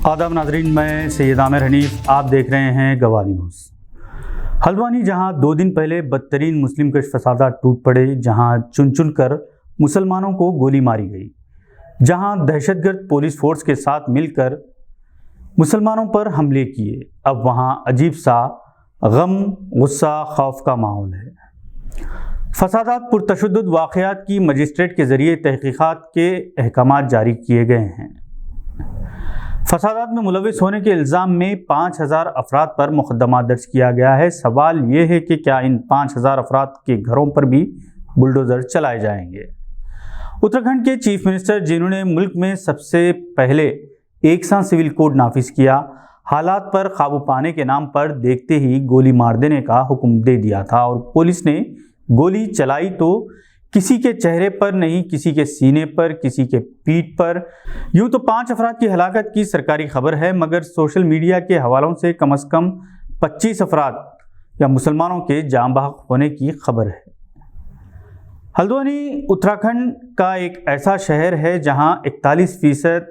आदाब नाजरीन, मैं सैयद आमिर हनीफ, आप देख रहे हैं गवाह न्यूज़। हल्द्वानी जहां 2 दिन पहले बदतरीन मुस्लिम कश फसादात टूट पड़े, जहां चुन चुन कर मुसलमानों को गोली मारी गई, जहां दहशतगर्द पुलिस फोर्स के साथ मिलकर मुसलमानों पर हमले किए, अब वहां अजीब सा गम, गुस्सा, खौफ का माहौल है। फसादात पुरतशद्दुद वाक़यात की मजिस्ट्रेट के ज़रिए तहक़ीक़ात के अहकामात जारी किए गए हैं। फसादात में मुलविस होने के इल्ज़ाम में 5000 अफराद पर मुक़दमा दर्ज किया गया है। सवाल ये है कि क्या इन 5000 अफराद के घरों पर भी बुलडोज़र चलाए जाएंगे? उत्तराखंड के चीफ मिनिस्टर, जिन्होंने मुल्क में सबसे पहले एक सा सिविल कोड नाफिज किया, हालात पर काबू पाने के नाम पर देखते ही गोली मार देने का हुक्म दे दिया था और पुलिस ने गोली चलाई तो किसी के चेहरे पर नहीं, किसी के सीने पर, किसी के पीठ पर। यूं तो 5 अफराद की हलाकत की सरकारी खबर है, मगर सोशल मीडिया के हवालों से कम 25 अफराद या मुसलमानों के जाँ बहक होने की खबर है। हल्द्वानी उत्तराखंड का एक ऐसा शहर है जहां 41%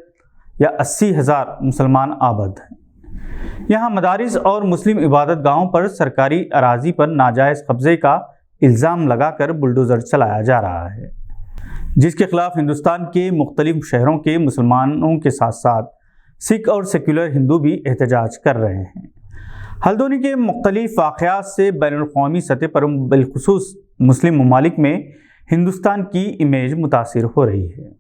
या 80,000 मुसलमान आबाद हैं। यहाँ मदारिस और मुस्लिम इबादत गाहों पर सरकारी अराजी पर नाजायज़ कब्जे का इल्ज़ाम लगाकर बुलडोज़र चलाया जा रहा है, जिसके खिलाफ हिंदुस्तान के मुख्तलिफ शहरों के मुसलमानों के साथ साथ सिख और सेक्युलर हिंदू भी एहतजाज कर रहे हैं। हल्द्वानी के मुख्तलिफ वाक़यात से बैनुल-अक़वामी सतह पर बिलखुसूस मुस्लिम ममालिक में हिंदुस्तान की इमेज मुतासिर हो रही है।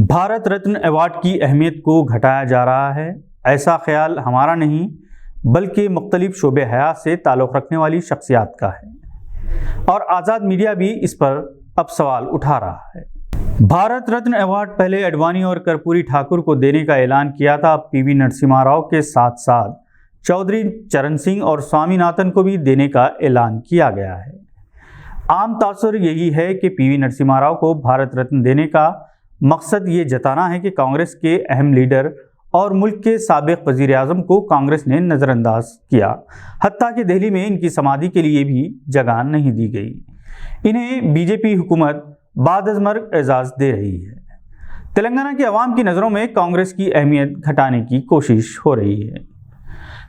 भारत रत्न अवार्ड की अहमियत को घटाया जा रहा है, ऐसा ख्याल हमारा नहीं बल्कि मुख्तलिफ शोबे हयात से ताल्लुक़ रखने वाली शख्सियात का है और आज़ाद मीडिया भी इस पर अब सवाल उठा रहा है। भारत रत्न अवार्ड पहले अडवाणी और कर्पूरी ठाकुर को देने का ऐलान किया था, अब पीवी नरसिम्हा राव के साथ साथ चौधरी चरण सिंह और स्वामीनाथन को भी देने का ऐलान किया गया है। आम तासुर यही है कि पीवी नरसिम्हा राव को भारत रत्न देने का मकसद ये जताना है कि कांग्रेस के अहम लीडर और मुल्क के साबिक वज़ीर आज़म को कांग्रेस ने नज़रअंदाज किया, हत्ता कि दिल्ली में इनकी समाधि के लिए भी जगह नहीं दी गई। इन्हें बीजेपी हुकूमत बाद अज़ मर्ग एजाज़ दे रही है। तेलंगाना के अवाम की नज़रों में कांग्रेस की अहमियत घटाने की कोशिश हो रही है।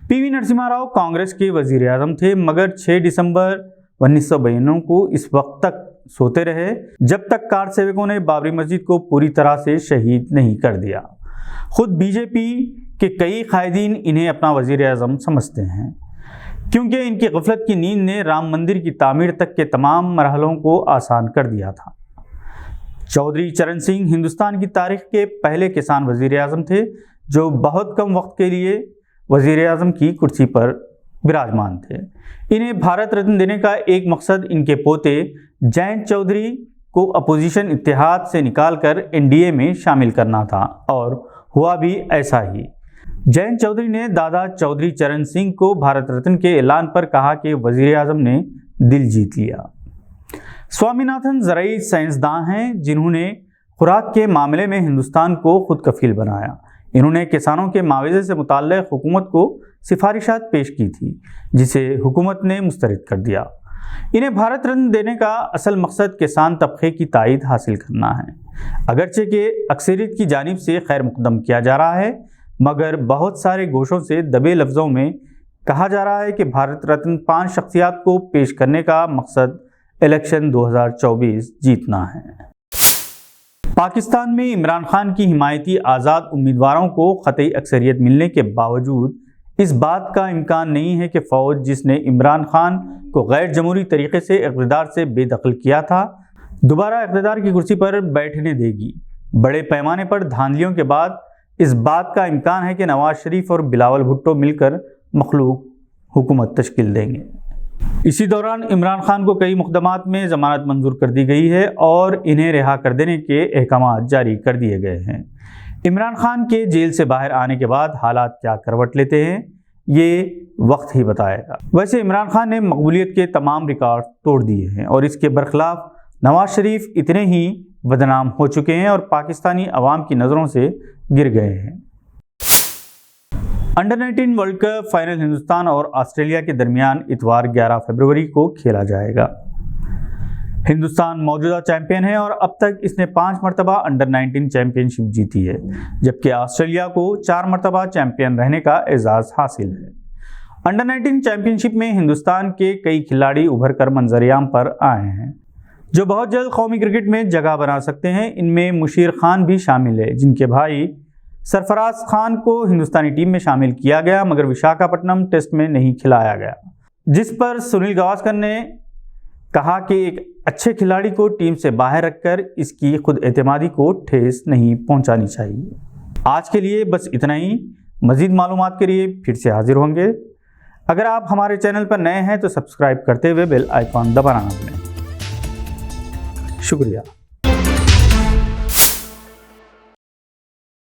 पीवी नरसिम्हा राव कांग्रेस के वज़ीर आज़म थे, मगर 6 दिसंबर 1992 को इस वक्त तक सोते रहे जब तक कार सेवकों ने बाबरी मस्जिद को पूरी तरह से शहीद नहीं कर दिया। खुद बीजेपी के कई कायदीन इन्हें अपना वज़ीर आज़म समझते हैं, क्योंकि इनकी गफलत की नींद ने राम मंदिर की तामीर तक के तमाम मरहलों को आसान कर दिया था। चौधरी चरण सिंह हिंदुस्तान की तारीख के पहले किसान वज़ीर आज़म थे, जो बहुत कम वक्त के लिए वज़ीर आज़म की कुर्सी पर विराजमान थे। इन्हें भारत रत्न देने का एक मकसद इनके पोते जयंत चौधरी को अपोजिशन इत्तेहाद से निकालकर एनडीए में शामिल करना था, और हुआ भी ऐसा ही। जयंत चौधरी ने दादा चौधरी चरण सिंह को भारत रत्न के ऐलान पर कहा कि वज़ीर आज़म ने दिल जीत लिया। स्वामीनाथन ज़राई साइंसदान हैं, जिन्होंने खुराक के मामले में हिंदुस्तान को खुद कफील बनाया। इन्होंने किसानों के मुआवजे से मुताल्लिक़ हुकूमत को सिफारिशात पेश की थी, जिसे हुकूमत ने मुस्तरद कर दिया। इन्हें भारत रत्न देने का असल मकसद किसान तबके की तायद हासिल करना है। अगरचे के अक्सरियत की जानिब से खैर मुकदम किया जा रहा है, मगर बहुत सारे गोशों से दबे लफ्ज़ों में कहा जा रहा है कि भारत रत्न 5 शख्सियात को पेश करने का मकसद इलेक्शन 2024 जीतना है। पाकिस्तान में इमरान खान की हिमायती आज़ाद उम्मीदवारों को क़तई अक्सरियत मिलने के बावजूद इस बात का इम्कान नहीं है कि फ़ौज, जिसने इमरान खान को गैर जमहूरी तरीके से इक़्तिदार से बेदखल किया था, दोबारा इक़्तिदार की कुर्सी पर बैठने देगी। बड़े पैमाने पर धांधलियों के बाद इस बात का इम्कान है कि नवाज शरीफ और बिलावल भुट्टो मिलकर मखलूक हुकूमत तश्कील देंगे। इसी दौरान इमरान खान को कई मुक़दमात में ज़मानत मंजूर कर दी गई है और इन्हें रिहा कर देने के अहकामात जारी कर दिए गए हैं। इमरान खान के जेल से बाहर आने के बाद हालात क्या करवट लेते हैं, ये वक्त ही बताएगा। वैसे इमरान खान ने मकबूलियत के तमाम रिकॉर्ड तोड़ दिए हैं और इसके बरखिलाफ नवाज शरीफ इतने ही बदनाम हो चुके हैं और पाकिस्तानी अवाम की नज़रों से गिर गए हैं। Under 19 world cup final Hindustan और ऑस्ट्रेलिया के दरमियान इतवार 11 फरवरी को खेला जाएगा। ہندوستان موجودہ چیمپئن ہے اور اب تک اس نے 5 مرتبہ انڈر 19 چیمپئن شپ جیتی ہے، جبکہ آسٹریلیا کو 4 مرتبہ چیمپئن رہنے کا اعزاز حاصل ہے۔ انڈر 19 چیمپئن شپ میں ہندوستان کے کئی کھلاڑی ابھر کر منظر عام پر آئے ہیں جو بہت جلد قومی کرکٹ میں جگہ بنا سکتے ہیں۔ ان میں مشیر خان بھی شامل ہے، جن کے بھائی سرفراز خان کو ہندوستانی ٹیم میں شامل کیا گیا مگر وشاکھاپٹنم ٹیسٹ میں نہیں کھلایا گیا، جس پر سنیل گواسکر نے کہا کہ ایک اچھے کھلاڑی کو ٹیم سے باہر رکھ کر اس کی خود اعتمادی کو ٹھیس نہیں پہنچانی چاہیے۔ آج کے لیے بس اتنا ہی، مزید معلومات کے لیے پھر سے حاضر ہوں گے۔ اگر آپ ہمارے چینل پر نئے ہیں تو سبسکرائب کرتے ہوئے بیل آئیکن دبانا نہ بھولیں۔ شکریہ۔